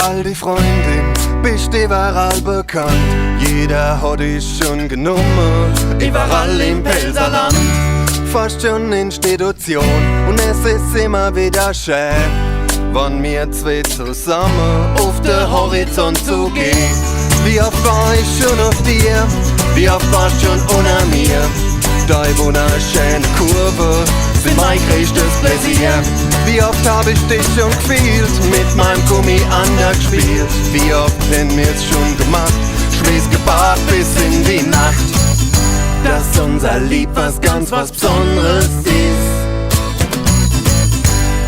All die Freundin, bist überall bekannt. Jeder hat dich schon genommen, überall im Pelzerland. Fast schon Institution und es ist immer wieder schön, wenn wir zwei zusammen auf den Horizont zugehen. Wie oft war ich schon auf dir, wie oft warst schon ohne mir. Deine wunderschöne Kurve sind mein größtes Pläsier. Wie oft hab ich dich schon gefühlt, mit meinem Gummi angespielt. Wie oft hätten wir's schon gemacht, schweiß gepaart bis in die Nacht. Dass unser Lieb was ganz was Besonderes ist,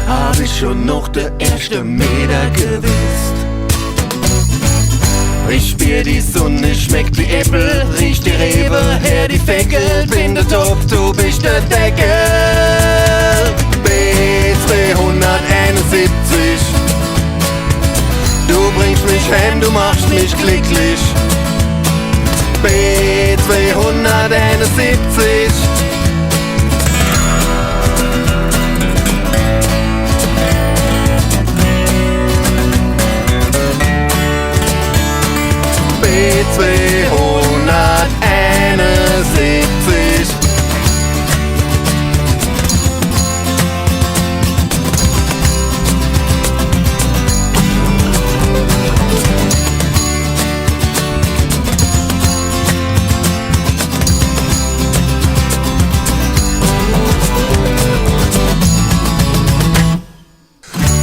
hab ich schon noch der erste Meter gewusst. Ich spür die Sonne, schmeckt wie Äpfel, riech die Rewe, her die Feckel. Bin der Top, du bist der Deckel. B271, du bringst mich heim, du machst mich glücklich. B271.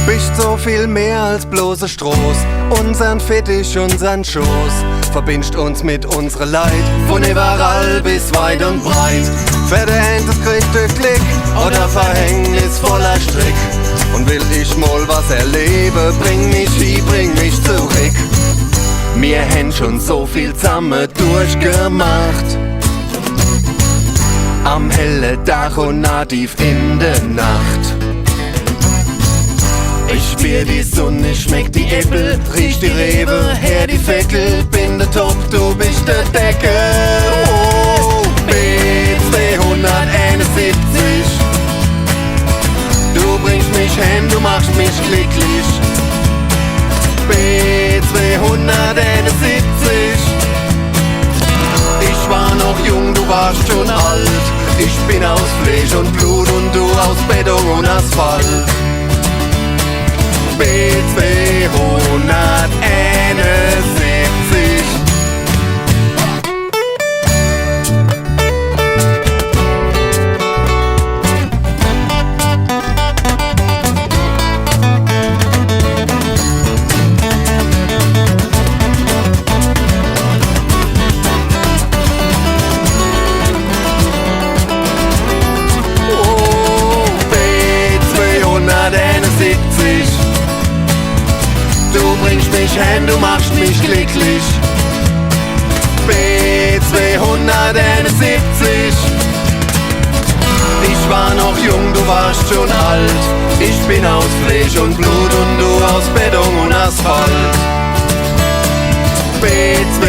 Bist so viel mehr als bloße Stroß, unseren Fetisch, unseren Schoß, verbindest uns mit unserer Leid, von überall bis weit und breit. Verdientes kriegt der Klick oder verhängnisvoller Strick. Und will ich mal was erleben, bring mich hin, bring mich zurück. Wir haben schon so viel zusammen durchgemacht, am hellen Tag und nativ in der Nacht. Ich spür die Sonne, schmeck die Äpfel, riech die Rewe, her die Feckel. Bin der Top, du bist der Deckel. Oh, B271, du bringst mich heim, du machst mich glücklich. B271, ich war noch jung, du warst schon alt. Ich bin aus Fleisch und Blut und du aus Beton und Asphalt. B271. Oh, B271. Du bringst mich heim, du machst mich glücklich. B271. Ich war noch jung, du warst schon alt. Ich bin aus Fleisch und Blut und du aus Beton und Asphalt. B271.